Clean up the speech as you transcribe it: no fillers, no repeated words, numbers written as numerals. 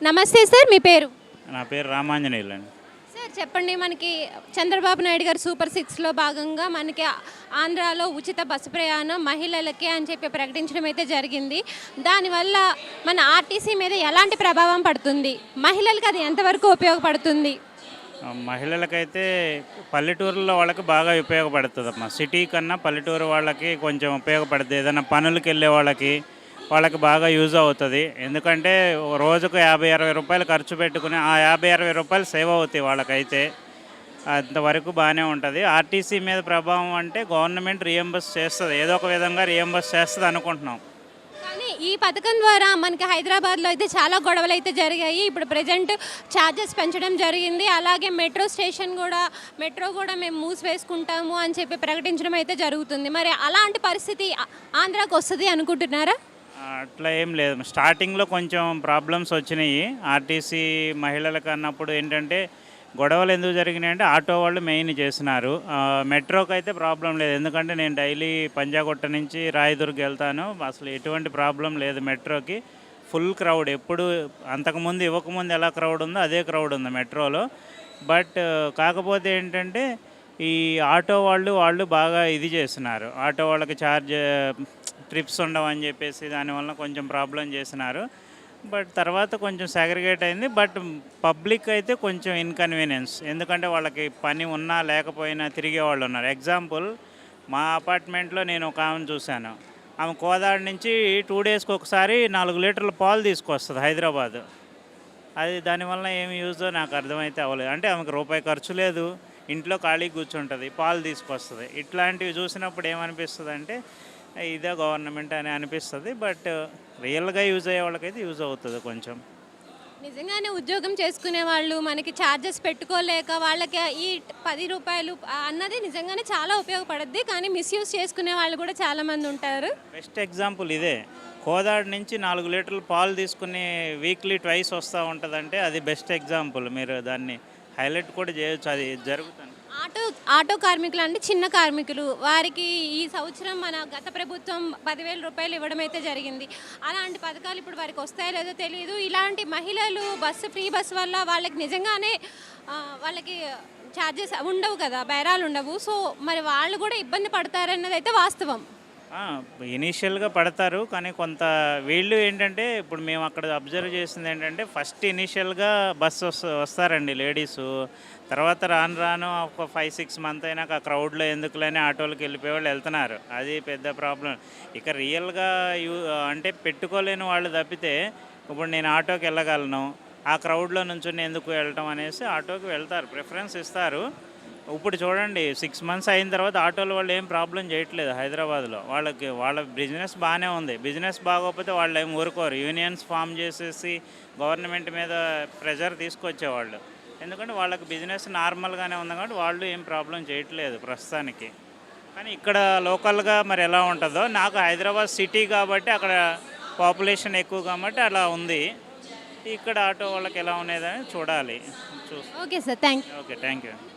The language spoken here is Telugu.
నమస్తే సార్, మీ పేరు? నా పేరు రామాంజనేయులు అండి. సార్ చెప్పండి, మనకి చంద్రబాబు నాయుడు గారు సూపర్ సిక్స్లో భాగంగా మనకి ఆంధ్రాలో ఉచిత బస్సు ప్రయాణం మహిళలకే అని చెప్పి ప్రకటించడం అయితే జరిగింది. దానివల్ల మన ఆర్టీసీ మీద ఎలాంటి ప్రభావం పడుతుంది, మహిళలకు అది ఎంతవరకు ఉపయోగపడుతుంది? మహిళలకైతే పల్లెటూరులో వాళ్ళకి బాగా ఉపయోగపడుతుంది అమ్మా. సిటీ కన్నా పల్లెటూరు వాళ్ళకి కొంచెం ఉపయోగపడుతుంది. ఏదైనా పనులకు వెళ్ళే వాళ్ళకి బాగా యూజ్ అవుతుంది. ఎందుకంటే రోజుకు 50-60 రూపాయలు ఖర్చు పెట్టుకుని ఆ 50-60 రూపాయలు సేవ్ అవుతాయి వాళ్ళకైతే. అంతవరకు బాగానే ఉంటుంది. ఆర్టీసీ మీద ప్రభావం అంటే గవర్నమెంట్ రియంబర్స్ చేస్తుంది, ఏదో ఒక విధంగా రియంబర్స్ చేస్తుంది అనుకుంటున్నాం. కానీ ఈ పథకం ద్వారా మనకి హైదరాబాద్లో అయితే చాలా గొడవలు అయితే జరిగాయి. ఇప్పుడు ప్రజెంట్ ఛార్జెస్ పెంచడం జరిగింది. అలాగే మెట్రో కూడా మేము మూసివేసుకుంటాము అని చెప్పి ప్రకటించడం అయితే జరుగుతుంది. మరి అలాంటి పరిస్థితి ఆంధ్రాకి వస్తుంది అనుకుంటున్నారా? అట్లా ఏం లేదు. స్టార్టింగ్లో కొంచెం ప్రాబ్లమ్స్ వచ్చినాయి ఆర్టీసీ మహిళలకు అన్నప్పుడు. ఏంటంటే గొడవలు ఎందుకు జరిగినాయి అంటే ఆటో వాళ్ళు మెయిన్ చేసినారు. మెట్రోకి అయితే ప్రాబ్లం లేదు, ఎందుకంటే నేను డైలీ పంజాగుట్ట నుంచి రాయదుర్గ్ వెళ్తాను. అసలు ఎటువంటి ప్రాబ్లం లేదు మెట్రోకి. ఫుల్ క్రౌడ్, ఎప్పుడు అంతకుముందు ఇవ్వకముందు ఎలా క్రౌడ్ ఉందో అదే క్రౌడ్ ఉంది మెట్రోలో. బట్ కాకపోతే ఏంటంటే ఈ ఆటో వాళ్ళు బాగా ఇది చేస్తున్నారు. ఆటో వాళ్ళకి ట్రిప్స్ ఉండవని చెప్పేసి దానివల్ల కొంచెం ప్రాబ్లం చేసినారు. బట్ తర్వాత కొంచెం సెగ్రిగేట్ అయింది. బట్ పబ్లిక్ అయితే కొంచెం ఇన్కన్వీనియన్స్, ఎందుకంటే వాళ్ళకి పని ఉన్నా లేకపోయినా తిరిగే వాళ్ళు ఉన్నారు. ఎగ్జాంపుల్, మా అపార్ట్మెంట్లో నేను ఒక ఆమెను చూశాను. ఆమె కోదాడ నుంచి 2 డేస్కి ఒకసారి 4 లీటర్ల పాలు తీసుకొస్తుంది హైదరాబాద్. అది దానివల్ల ఏమి యూజో నాకు అర్థమైతే అవ్వలేదు. అంటే ఆమెకు రూపాయి ఖర్చు లేదు, ఇంట్లో ఖాళీ కూర్చుంటుంది, పాలు తీసుకొస్తుంది. ఇట్లాంటివి చూసినప్పుడు ఏమనిపిస్తుంది అంటే ఇదే గవర్నమెంట్ అని అనిపిస్తుంది. బట్ రియల్గా యూజ్ అయ్యే వాళ్ళకైతే యూజ్ అవుతుంది కొంచెం. నిజంగానే ఉద్యోగం చేసుకునే వాళ్ళు మనకి ఛార్జెస్ పెట్టుకోలేక వాళ్ళకి ఈ 10 రూపాయలు అన్నది నిజంగానే చాలా ఉపయోగపడుద్ది. కానీ మిస్యూజ్ చేసుకునే వాళ్ళు కూడా చాలామంది ఉంటారు. బెస్ట్ ఎగ్జాంపుల్ ఇదే. కోదాడ నుంచి 4 లీటర్లు పాలు తీసుకుని వీక్లీ ట్వైస్ వస్తూ ఉంటుందంటే అది బెస్ట్ ఎగ్జాంపుల్. మీరు దాన్ని హైలైట్ కూడా చేయొచ్చు, అది జరుగుతుంది. ఆటో కార్మికులు అంటే చిన్న కార్మికులు, వారికి ఈ సంవత్సరం మన గత ప్రభుత్వం 10,000 రూపాయలు ఇవ్వడం అయితే జరిగింది. అలాంటి పథకాలు ఇప్పుడు వారికి వస్తాయో లేదో తెలియదు. ఇలాంటి మహిళలు ఫ్రీ బస్సు వల్ల వాళ్ళకి నిజంగానే వాళ్ళకి ఛార్జెస్ ఉండవు కదా, బేరాలు ఉండవు. సో మరి వాళ్ళు కూడా ఇబ్బంది పడతారన్నది అయితే వాస్తవం. ఇనీషియల్గా పడతారు, కానీ కొంత వీళ్ళు ఏంటంటే ఇప్పుడు మేము అక్కడ అబ్జర్వ్ చేసింది ఏంటంటే ఫస్ట్ ఇనీషియల్గా వస్తారండి లేడీసు. తర్వాత రాను ఒక 5-6 మంత్ అయినాక ఆ క్రౌడ్లో ఎందుకులేని ఆటోలకు వెళ్ళిపోయే వాళ్ళు వెళ్తున్నారు. అది పెద్ద ప్రాబ్లం. ఇక రియల్గా అంటే పెట్టుకోలేని వాళ్ళు తప్పితే ఇప్పుడు నేను ఆటోకి వెళ్ళగలను, ఆ క్రౌడ్లో నుంచి ఎందుకు వెళ్ళటం అనేసి ఆటోకి వెళ్తారు, ప్రిఫరెన్స్ ఇస్తారు. ఇప్పుడు చూడండి 6 మంత్స్ అయిన తర్వాత ఆటోల వాళ్ళు ఏం ప్రాబ్లం చేయట్లేదు హైదరాబాద్లో. వాళ్ళ బిజినెస్ బాగానే ఉంది. బిజినెస్ బాగోకపోతే వాళ్ళు ఏం ఊరుకోరు. యూనియన్స్ ఫామ్ చేసేసి గవర్నమెంట్ మీద ప్రెజర్ తీసుకొచ్చేవాళ్ళు. ఎందుకంటే వాళ్ళకి బిజినెస్ నార్మల్గానే ఉంది కాబట్టి వాళ్ళు ఏం ప్రాబ్లం చేయట్లేదు ప్రస్తుతానికి. కానీ ఇక్కడ లోకల్గా మరి ఎలా ఉంటుందో, నాకు హైదరాబాద్ సిటీ కాబట్టి అక్కడ పాపులేషన్ ఎక్కువ కాబట్టి అలా ఉంది. ఇక్కడ ఆటో వాళ్ళకి ఎలా ఉండేదని చూడాలి. Okay sir, thank you. Okay, thank you.